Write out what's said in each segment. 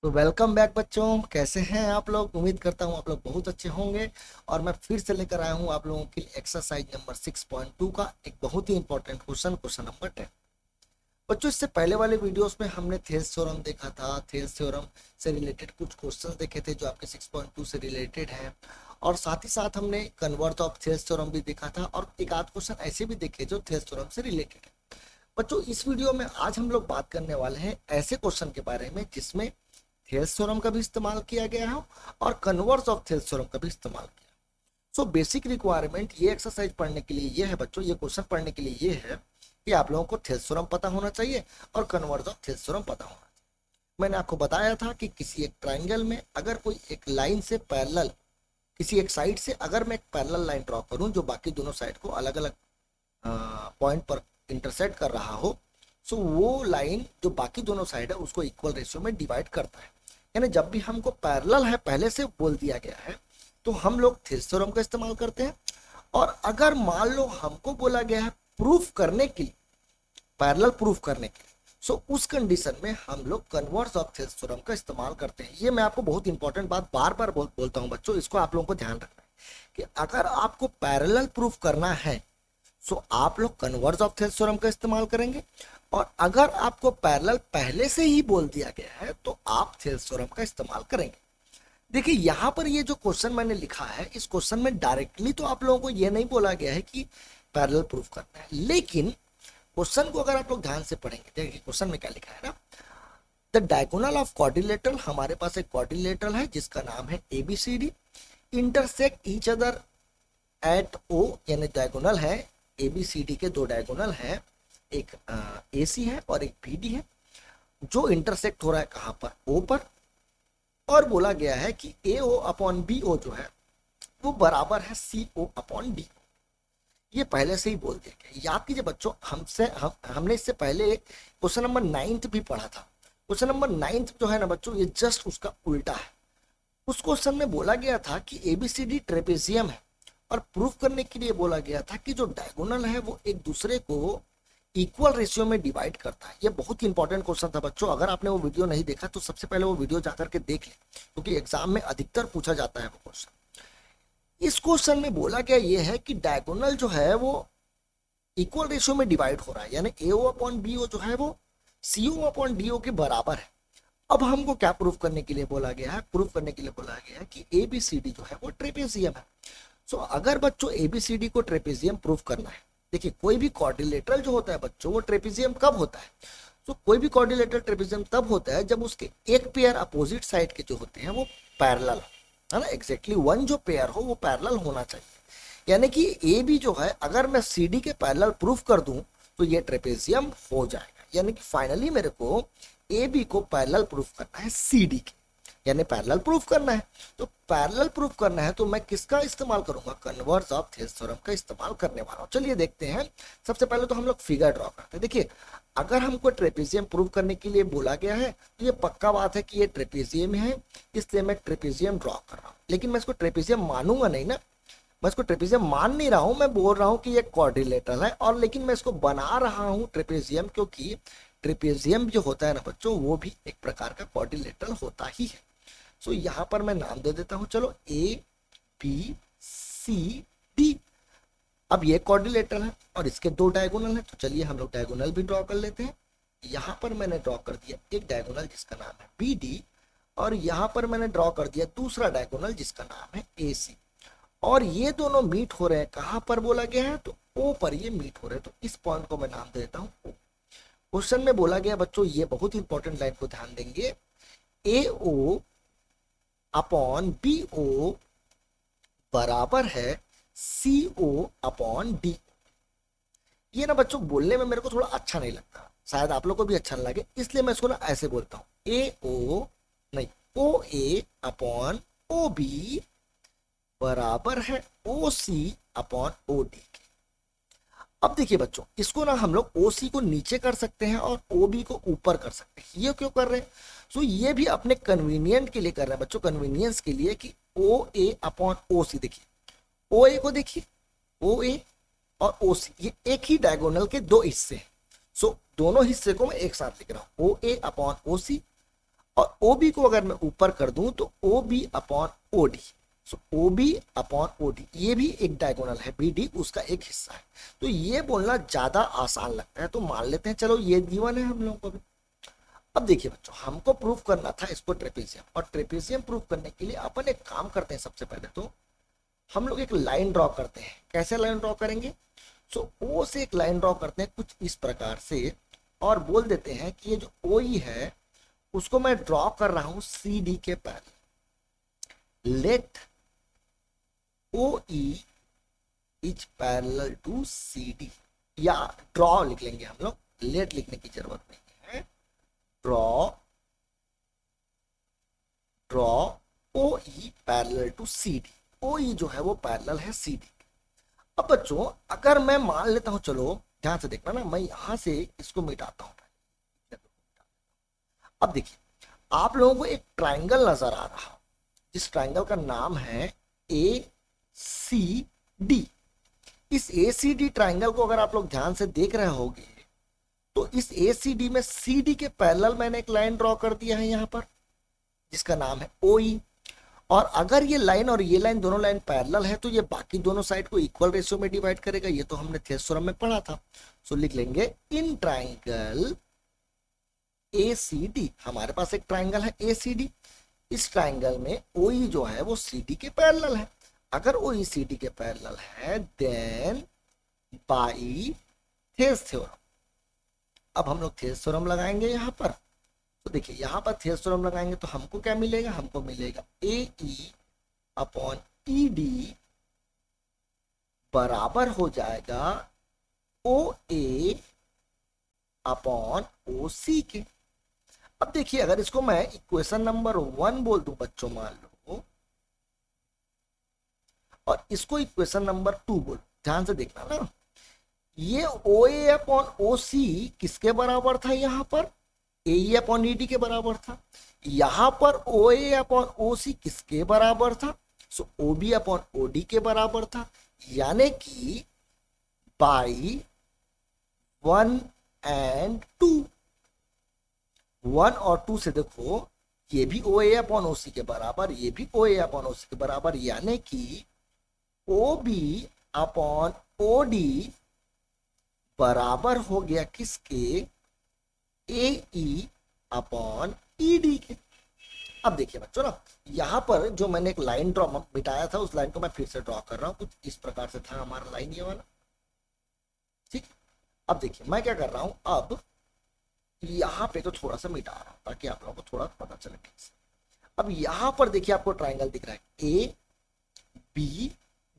तो welcome back बच्चों। कैसे हैं आप लोग? उम्मीद करता हूं आप लोग बहुत अच्छे होंगे। और मैं फिर से लेकर आया हूं आप लोगों के लिए एक्सरसाइज नंबर 6.2 का एक बहुत ही इंपॉर्टेंट क्वेश्चन नंबर 10। बच्चों, इससे पहले वाले वीडियोस में हमने थेल्स थ्योरम देखा था। थेल्स थ्योरम से रिलेटेड कुछ क्वेश्चंस देखे थे जो आपके 6.2 से रिलेटेड हैं। और साथ ही साथ हमने कन्वर्ट ऑफ थेल्स थ्योरम भी देखा था और एक आध क्वेश्चन ऐसे भी देखे जो थेल्स थ्योरम से रिलेटेड है। बच्चों, इस वीडियो में आज हम लोग बात करने वाले हैं ऐसे क्वेश्चन के बारे में जिसमें थेल्स थ्योरम का भी इस्तेमाल किया गया है और कन्वर्स ऑफ थेल्स थ्योरम का भी इस्तेमाल किया। सो बेसिक रिक्वायरमेंट ये एक्सरसाइज पढ़ने के लिए ये है बच्चों, ये क्वेश्चन पढ़ने के लिए ये है कि आप लोगों को थेल्स थ्योरम पता होना चाहिए और कन्वर्स ऑफ थेल्स थ्योरम पता होना चाहिए। मैंने आपको बताया था कि किसी एक ट्राइंगल में अगर कोई एक लाइन से पैरेलल, किसी एक साइड से अगर मैं एक पैरेलल लाइन ड्रॉ करूं जो बाकी दोनों साइड को अलग अलग पॉइंट पर इंटरसेक्ट कर रहा हो, सो वो लाइन जो बाकी दोनों साइड है उसको इक्वल रेशियो में डिवाइड करता है। यानी जब भी हमको पैरेलल है पहले से बोल दिया गया है तो हम लोग थेल्स थ्योरम का इस्तेमाल करते हैं। और अगर मान लो हमको बोला गया है प्रूफ करने के लिए, पैरेलल प्रूफ करने के लिए, सो उस कंडीशन में हम लोग कन्वर्स ऑफ थेल्स थ्योरम का इस्तेमाल करते हैं। ये मैं आपको बहुत इंपॉर्टेंट बात बार बार बोलता हूं बच्चों, इसको आप लोगों को ध्यान रखना है कि अगर आपको पैरेलल प्रूफ करना है सो आप लोग कन्वर्स ऑफ थेल्स थ्योरम का इस्तेमाल करेंगे। और अगर आपको पैरेलल पहले से ही बोल दिया गया है तो आप थेल्स थ्योरम का इस्तेमाल करेंगे। देखिए यहां पर ये जो क्वेश्चन मैंने लिखा है, इस क्वेश्चन में डायरेक्टली तो आप लोगों को ये नहीं बोला गया है कि पैरेलल प्रूफ करना है, लेकिन क्वेश्चन को अगर आप लोग ध्यान से पढ़ेंगे, देखिए क्वेश्चन में क्या लिखा है ना, द डायगोनल ऑफ क्वाड्रिलेटरल, हमारे पास एक क्वाड्रिलेटरल है जिसका नाम है ABCD, intersect each other at O, यानी डायगोनल है एबीसीडी के दो डायगोनल है, एक एसी है और एक बीडी है, जो इंटरसेक्ट हो रहा है कहां पर? ओ पर। और बोला गया है कि ए ओ अपॉन बी ओ जो है वो बराबर है सी ओ अपॉन डी। ये पहले से ही बोल दिया गया। याद कीजिए बच्चों, हमने इससे पहले क्वेश्चन नंबर 9 भी पढ़ा था। क्वेश्चन नंबर 9 जो है ना बच्चों, ये जस्ट उसका उल्टा है। उस क्वेश्चन में बोला गया था कि एबीसीडी ट्रेपेजियम है और प्रूफ करने के लिए बोला गया था कि जो डायगोनल है वो एक दूसरे को इक्वल रेशियो में डिवाइड करता है। ये बहुत ही इंपॉर्टेंट क्वेश्चन था बच्चों। अगर आपने वो वीडियो नहीं देखा तो सबसे पहले वो वीडियो जाकर के देख ले, क्योंकि एग्जाम में अधिकतर पूछा जाता है वो क्वेश्चन। इस क्वेश्चन में बोला गया ये है कि डायगोनल जो है वो इक्वल रेशियो में डिवाइड हो रहा है, यानी ए ओ अपॉन बी ओ जो है वो सी ओ अपॉन डी ओ के बराबर है। अब हमको क्या प्रूफ करने के लिए बोला गया है? प्रूफ करने के लिए बोला गया है कि एबीसीडी जो है वो ट्रेपेजियम है। सो अगर बच्चों एबीसीडी को ट्रेपेजियम प्रूफ करना है, देखिए कोई भी क्वाड्रिलेटरल जो होता है बच्चों वो ट्रेपेजियम कब होता है? तो कोई भी क्वाड्रिलेटरल ट्रेपेजियम तब होता है जब उसके एक पेयर अपोजिट साइड के जो होते हैं वो पैरेलल है ना, एग्जैक्टली वन जो पेयर हो वो पैरेलल होना चाहिए। यानी कि ए बी जो है अगर मैं सी डी के पैरेलल प्रूफ कर दूं तो ये ट्रेपेजियम हो जाएगा। यानी कि फाइनली मेरे को ए बी को पैरेलल प्रूफ करना है सी डी के, यानी पैरेलल प्रूफ करना है। तो पैरेलल प्रूफ करना है तो मैं किसका इस्तेमाल करूंगा? कन्वर्स ऑफ थेल्स थ्योरम का इस्तेमाल करने वाला हूं। चलिए देखते हैं। सबसे पहले तो हम लोग फिगर ड्रॉ करते हैं। देखिए अगर हमको ट्रेपेजियम प्रूव करने के लिए बोला गया है तो ये पक्का बात है कि ये ट्रेपेजियम है, इसलिए मैं ट्रेपेजियम ड्रॉ कर रहा हूँ। लेकिन मैं इसको ट्रेपेजियम मानूंगा नहीं ना, मैं इसको ट्रेपेजियम मान नहीं रहा हूं। मैं बोल रहा हूं कि ये क्वाड्रिलेटरल है और लेकिन मैं इसको बना रहा हूं ट्रेपेजियम, क्योंकि ट्रेपेजियम जो होता है ना बच्चों वो भी एक प्रकार का क्वाड्रिलेटरल होता ही है। सो यहाँ पर मैं नाम दे देता हूं, चलो ए बी सी डी। अब ये क्वाड्रिलेटरल है और इसके दो डायगोनल है, तो चलिए हम लोग डायगोनल भी ड्रॉ कर लेते हैं। यहाँ पर मैंने ड्रॉ कर दिया एक डायगोनल जिसका नाम है बी डी, और यहाँ पर मैंने ड्रॉ कर दिया दूसरा डायगोनल जिसका नाम है ए सी। और ये दोनों मीट हो रहे हैं कहाँ पर बोला गया है? तो ओ पर ये मीट हो रहे हैं, तो इस पॉइंट को मैं नाम दे देता हूँ ओ। क्वेश्चन में बोला गया बच्चों, ये बहुत इंपॉर्टेंट लाइन को ध्यान देंगे, ए ओ अपॉन बी ओ बराबर है सी ओ अपॉन डी। ये ना बच्चों बोलने में मेरे को थोड़ा अच्छा नहीं लगता, शायद आप लोग को भी अच्छा नहीं लगे, इसलिए मैं इसको ना ऐसे बोलता हूं, ए ओ नहीं ओ ए अपॉन ओ बी बराबर है ओ सी अपॉन ओ डी के। अब देखिए बच्चों, इसको ना हम लोग ओ सी को नीचे कर सकते हैं और ओ बी को ऊपर कर सकते हैं। ये क्यों कर रहे हैं? सो ये भी अपने कन्वीनियंट के लिए कर रहे हैं बच्चों, कन्वीनियंस के लिए कि ओ ए अपॉन ओ सी। देखिए ओ ए को देखिए, ओ ए और ओ सी ये एक ही डायगोनल के दो हिस्से हैं। सो दोनों हिस्से को मैं एक साथ लिख रहा हूं, ओ ए अपॉन ओ सी। और ओ बी को अगर मैं ऊपर कर दूं तो O B upon O D, so O B upon O D, ये भी एक डायगोनल है, बी डी उसका एक हिस्सा है। तो ये बोलना ज्यादा आसान लगता है, तो मान लेते हैं चलो ये गिवन है हम लोगों को भी। अब देखिए बच्चों, हमको प्रूफ करना था इसको ट्रेपेजियम, और ट्रेपेजियम प्रूफ करने के लिए अपन एक काम करते हैं। सबसे पहले तो हम लोग एक लाइन ड्रॉ करते हैं। कैसे लाइन ड्रॉ करेंगे? सो ओ से एक लाइन ड्रॉ करते हैं कुछ इस प्रकार से, और बोल देते हैं कि ये जो ओ ई है उसको मैं ड्रॉ कर रहा हूं सी डी के parallel. Let O E is parallel to C D, या ड्रॉ लिख लेंगे हम लोग, लेट लिखने की जरूरत नहीं है। Draw draw O E parallel to C D, O E जो है वो पैरेलल है सी डी। अब बच्चों अगर मैं मान लेता हूं, चलो ध्यान से देखना ना, मैं यहां से इसको मिटाता हूं। अब देखिए आप लोगों को एक ट्राइंगल नजर आ रहा, जिस ट्राइंगल का नाम है ए सी डी। इस ए सी डी ट्राइंगल को अगर आप लोग ध्यान से देख रहे होंगे तो इस ए सी डी में सी डी के पैरेलल मैंने एक लाइन ड्रॉ कर दिया है यहां पर, जिसका नाम है ओ ई। और अगर ये लाइन और ये लाइन दोनों लाइन पैरेलल है तो ये बाकी दोनों साइड को इक्वल रेशियो में डिवाइड करेगा, ये तो हमने थेरेस थ्योरम में पढ़ा था। सो लिख लेंगे in triangle A C D, हमारे पास एक ट्राइंगल है ए सी डी, इस ट्राइंगल में ओ ई जो है वो सी डी के पैरेलल है। अगर ओ ई सी डी के पैरेलल है देन बाई थेरेस थ्योरम, अब हम लोग थेरेस थ्योरम लगाएंगे यहाँ पर। तो देखिए यहाँ पर थेरेस थ्योरम लगाएंगे तो हमको क्या मिलेगा? हमको मिलेगा ए ई अपॉन ई डी बराबर हो जाएगा ओ ए अपॉन ओ सी के। अब देखिए अगर इसको मैं इक्वेशन नंबर 1 बोल दूं बच्चों मान लो, और इसको इक्वेशन नंबर 2 बोल, ध्यान से देखना ना, ये ओ ए अपॉन ओ सी किसके बराबर था? यहाँ पर ए ई अपॉन ई डी के बराबर था। यहाँ पर ओ ए अपॉन ओ सी किसके बराबर था? So O B upon O D के बराबर था। यानी कि बाई 1 एंड 2, 1 और 2 से देखो ये भी ओ ए अपॉन ओ सी के बराबर, ये भी ओ ए अपॉन ओ सी के बराबर, यानी कि O B upon O D बराबर हो गया किसके? ए ई अपॉन ई डी के। अब देखिए बच्चों ना, यहां पर जो मैंने एक लाइन ड्रॉ मिटाया था उस लाइन को मैं फिर से ड्रॉ कर रहा हूं, कुछ इस प्रकार से था हमारा लाइन ये वाला, ठीक। अब देखिए मैं क्या कर रहा हूं, अब यहाँ पे तो थोड़ा सा मिटा रहा हूं ताकि आप लोगों को थोड़ा पता चले ठीक से। अब यहाँ पर देखिए आपको ट्राइंगल दिख रहा है A B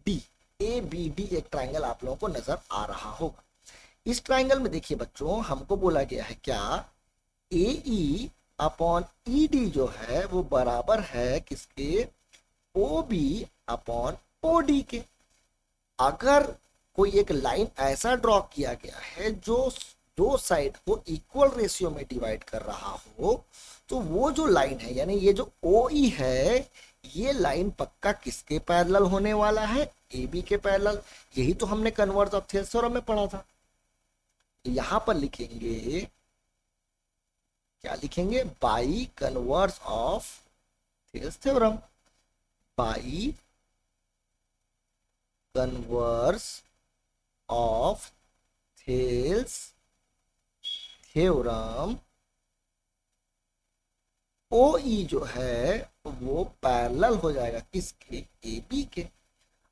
D, A B D एक ट्राइंगल आप लोगों को नजर आ रहा होगा। इस ट्राइंगल में देखिए बच्चों हमको बोला गया है क्या? ए ई अपॉन ई डी जो है वो बराबर है किसके? O B upon O D के। अगर कोई एक लाइन ऐसा ड्रॉ किया गया है जो दो साइड को इक्वल रेशियो में डिवाइड कर रहा हो, तो वो जो लाइन है यानी ये जो ओ ई है, ये लाइन पक्का किसके पैरेलल होने वाला है? ए बी के पैरेलल। यही तो हमने कन्वर्स ऑफ थेरेस थ्योरम में पढ़ा था। यहां पर लिखेंगे, क्या लिखेंगे? By converse of Thales theorem, by converse of Thales theorem O E जो है वो पैरेलल हो जाएगा किसके? ए बी के।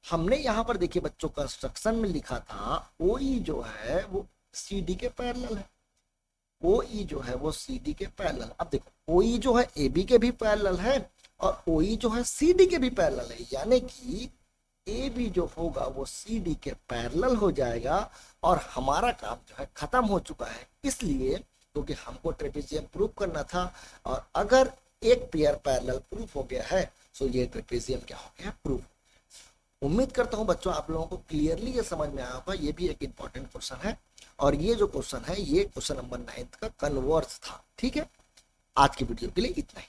हमने यहां पर देखिए बच्चों कंस्ट्रक्शन में लिखा था ओ ई जो है वो सी डी के पैरेलल है, ओ ई जो है वो सी डी के पैरेलल। अब देखो ओ ई जो है ए बी के भी पैरेलल है और ओ ई जो है सी डी के भी पैरेलल है, यानी कि ए बी जो होगा वो सी डी के पैरेलल हो जाएगा और हमारा काम जो है खत्म हो चुका है। इसलिए क्योंकि हमको ट्रेपेजियम प्रूफ करना था, और अगर एक पेयर पैरेलल प्रूफ हो गया है तो ये ट्रेपेजियम क्या हो गया? प्रूफ। उम्मीद करता हूं बच्चों आप लोगों को क्लियरली ये समझ में आया होगा। ये भी एक इंपॉर्टेंट क्वेश्चन है, और ये जो क्वेश्चन है ये क्वेश्चन नंबर 9 का कन्वर्स था। ठीक है, आज की वीडियो के लिए इतना ही।